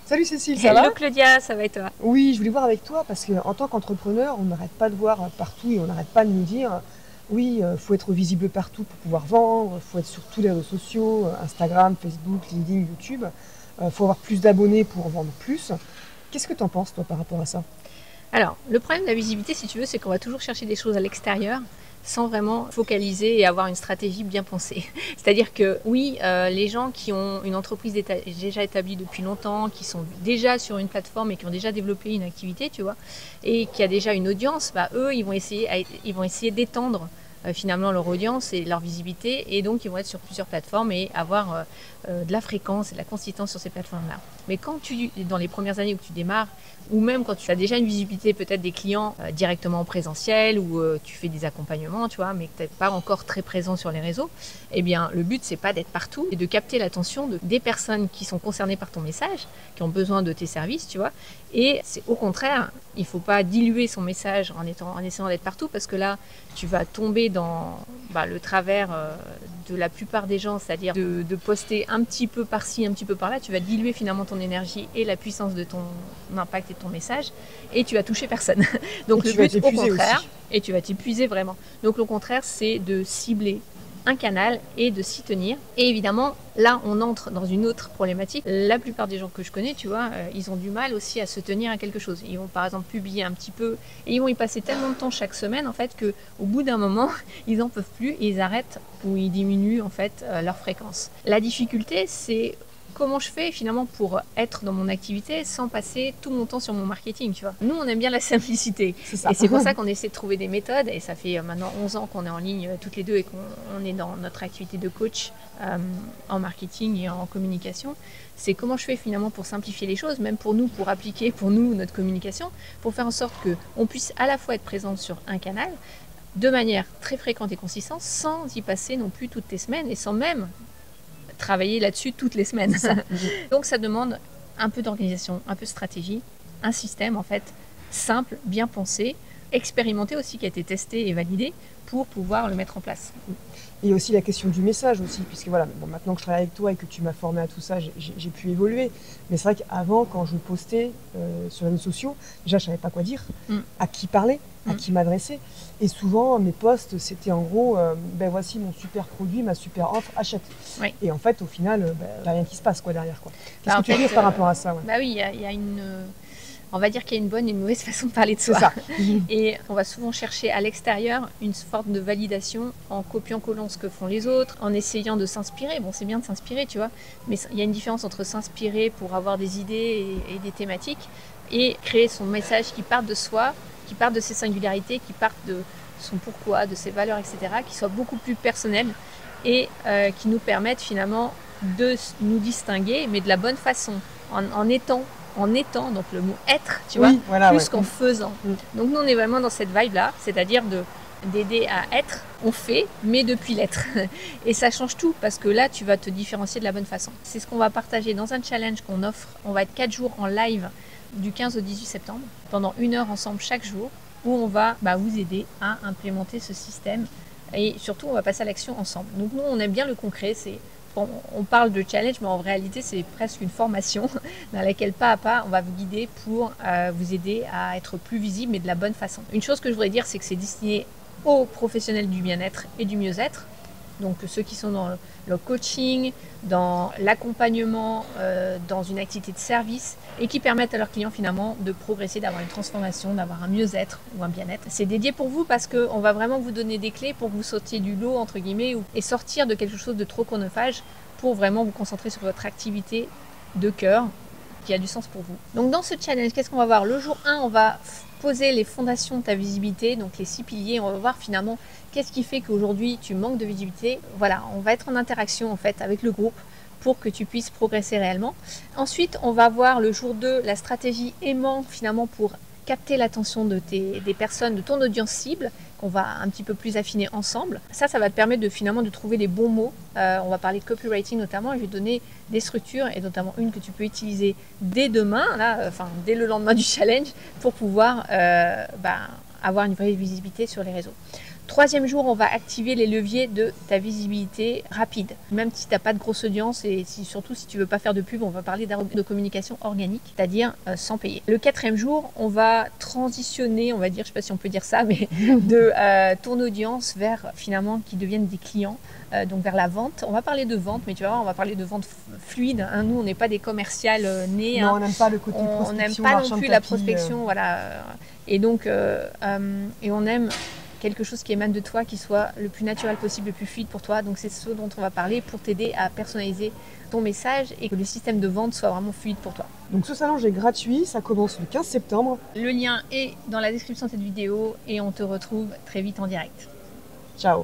Salut Cécile, ça Hello va? Claudia, ça va et toi? Oui, je voulais voir avec toi parce qu'en tant qu'entrepreneur, on n'arrête pas de voir partout et on n'arrête pas de nous dire oui, faut être visible partout pour pouvoir vendre, faut être sur tous les réseaux sociaux, Instagram, Facebook, LinkedIn, YouTube, faut avoir plus d'abonnés pour en vendre plus. Qu'est-ce que tu en penses toi par rapport à ça? Alors, le problème de la visibilité, si tu veux, c'est qu'on va toujours chercher des choses à l'extérieur sans vraiment focaliser et avoir une stratégie bien pensée. C'est-à-dire que oui, les gens qui ont une entreprise déjà établie depuis longtemps, qui sont déjà sur une plateforme et qui ont déjà développé une activité, tu vois, et qui a déjà une audience, bah, eux, ils vont essayer d'étendre finalement leur audience et leur visibilité, et donc ils vont être sur plusieurs plateformes et avoir de la fréquence et de la consistance sur ces plateformes-là. Mais quand dans les premières années où tu démarres, ou même quand tu as déjà une visibilité peut-être des clients directement en présentiel, ou tu fais des accompagnements, tu vois, mais que tu n'es pas encore très présent sur les réseaux, eh bien le but c'est pas d'être partout, et de capter l'attention des personnes qui sont concernées par ton message, qui ont besoin de tes services, tu vois. Et c'est au contraire, il ne faut pas diluer son message en essayant d'être partout, parce que là tu vas tomber dans le travers de la plupart des gens, c'est-à-dire de poster un petit peu par-ci, un petit peu par-là. Tu vas diluer finalement ton énergie et la puissance de ton impact et de ton message, et tu vas toucher personne. Et Donc le tu vas but, au t'épuiser contraire, aussi. et tu vas t'épuiser vraiment. Donc le contraire, c'est de cibler un canal et de s'y tenir. Et évidemment, là, on entre dans une autre problématique. La plupart des gens que je connais, tu vois, ils ont du mal aussi à se tenir à quelque chose. Ils vont par exemple publier un petit peu et ils vont y passer tellement de temps chaque semaine en fait que au bout d'un moment, ils en peuvent plus et ils arrêtent ou ils diminuent en fait leur fréquence. La difficulté, c'est comment je fais finalement pour être dans mon activité sans passer tout mon temps sur mon marketing, tu vois. Nous, on aime bien la simplicité. C'est ça. Et c'est pour ça qu'on essaie de trouver des méthodes. Et ça fait maintenant 11 ans qu'on est en ligne toutes les deux et qu'on est dans notre activité de coach en marketing et en communication. C'est comment je fais finalement pour simplifier les choses, même pour nous, pour appliquer pour nous notre communication, pour faire en sorte qu'on puisse à la fois être présente sur un canal, de manière très fréquente et consistante, sans y passer non plus toutes les semaines et sans même travailler là-dessus toutes les semaines. Ça. Donc ça demande un peu d'organisation, un peu de stratégie, un système en fait simple, bien pensé, expérimenté aussi, qui a été testé et validé pour pouvoir le mettre en place. Et aussi la question du message aussi, puisque voilà, bon, maintenant que je travaille avec toi et que tu m'as formé à tout ça, j'ai pu évoluer. Mais c'est vrai qu'avant, quand je postais sur les réseaux sociaux, déjà je savais pas quoi dire, à qui parler, à qui m'adresser. Et souvent, mes posts, c'était en gros, ben voici mon super produit, ma super offre, achète. Oui. Et en fait, au final, ben, y a rien qui se passe quoi derrière quoi. Qu'est-ce Bah, que tu veux dire par rapport à ça, ouais. bah oui, il y a une... On va dire qu'il y a une bonne et une mauvaise façon de parler de C'est soi. ça. Et on va souvent chercher à l'extérieur une forme de validation en copiant-collant ce que font les autres, en essayant de s'inspirer. Bon, c'est bien de s'inspirer, tu vois, mais il y a une différence entre s'inspirer pour avoir des idées et des thématiques et créer son message qui parte de soi, qui parte de ses singularités, qui parte de son pourquoi, de ses valeurs, etc., qui soit beaucoup plus personnel et qui nous permettent finalement de nous distinguer, mais de la bonne façon, en étant, donc le mot être, tu vois, voilà, plus ouais. qu'en faisant. Donc nous, on est vraiment dans cette vibe-là, c'est-à-dire d'aider à être, on fait, mais depuis l'être. Et ça change tout, parce que là, tu vas te différencier de la bonne façon. C'est ce qu'on va partager dans un challenge qu'on offre. On va être 4 jours en live du 15 au 18 septembre, pendant 1 heure ensemble chaque jour, où on va vous aider à implémenter ce système. Et surtout, on va passer à l'action ensemble. Donc nous, on aime bien le concret, on parle de challenge, mais en réalité, c'est presque une formation dans laquelle, pas à pas, on va vous guider pour vous aider à être plus visible, mais de la bonne façon. Une chose que je voudrais dire, c'est que c'est destiné aux professionnels du bien-être et du mieux-être. Donc ceux qui sont dans le coaching, dans l'accompagnement, dans une activité de service et qui permettent à leurs clients finalement de progresser, d'avoir une transformation, d'avoir un mieux-être ou un bien-être. C'est dédié pour vous parce qu'on va vraiment vous donner des clés pour que vous sautiez du lot entre guillemets et sortir de quelque chose de trop chronophage pour vraiment vous concentrer sur votre activité de cœur qui a du sens pour vous. Donc dans ce challenge, qu'est-ce qu'on va voir? Le jour 1, on va poser les fondations de ta visibilité, donc les 6 piliers. On va voir finalement qu'est-ce qui fait qu'aujourd'hui tu manques de visibilité. Voilà, on va être en interaction en fait avec le groupe pour que tu puisses progresser réellement. Ensuite, on va voir le jour 2 la stratégie aimant finalement pour capter l'attention des personnes, de ton audience cible, qu'on va un petit peu plus affiner ensemble. Ça va te permettre finalement de trouver les bons mots. On va parler de copywriting notamment, et je vais te donner des structures, et notamment une que tu peux utiliser dès demain, dès le lendemain du challenge, pour pouvoir avoir une vraie visibilité sur les réseaux. Troisième jour, on va activer les leviers de ta visibilité rapide. Même si tu n'as pas de grosse audience et surtout si tu ne veux pas faire de pub, on va parler de communication organique, c'est-à-dire sans payer. Le quatrième jour, on va transitionner, on va dire, je ne sais pas si on peut dire ça, mais de ton audience vers finalement qui deviennent des clients, donc vers la vente. On va parler de vente, mais tu vas voir, on va parler de vente fluide. Hein. Nous, on n'est pas des commerciales nés. Non, hein. on n'aime pas le côté prospection. On n'aime pas non plus la prospection, voilà. Et donc, et on aime quelque chose qui émane de toi, qui soit le plus naturel possible, le plus fluide pour toi. Donc c'est ce dont on va parler pour t'aider à personnaliser ton message et que le système de vente soit vraiment fluide pour toi. Donc ce challenge est gratuit, ça commence le 15 septembre. Le lien est dans la description de cette vidéo et on te retrouve très vite en direct. Ciao.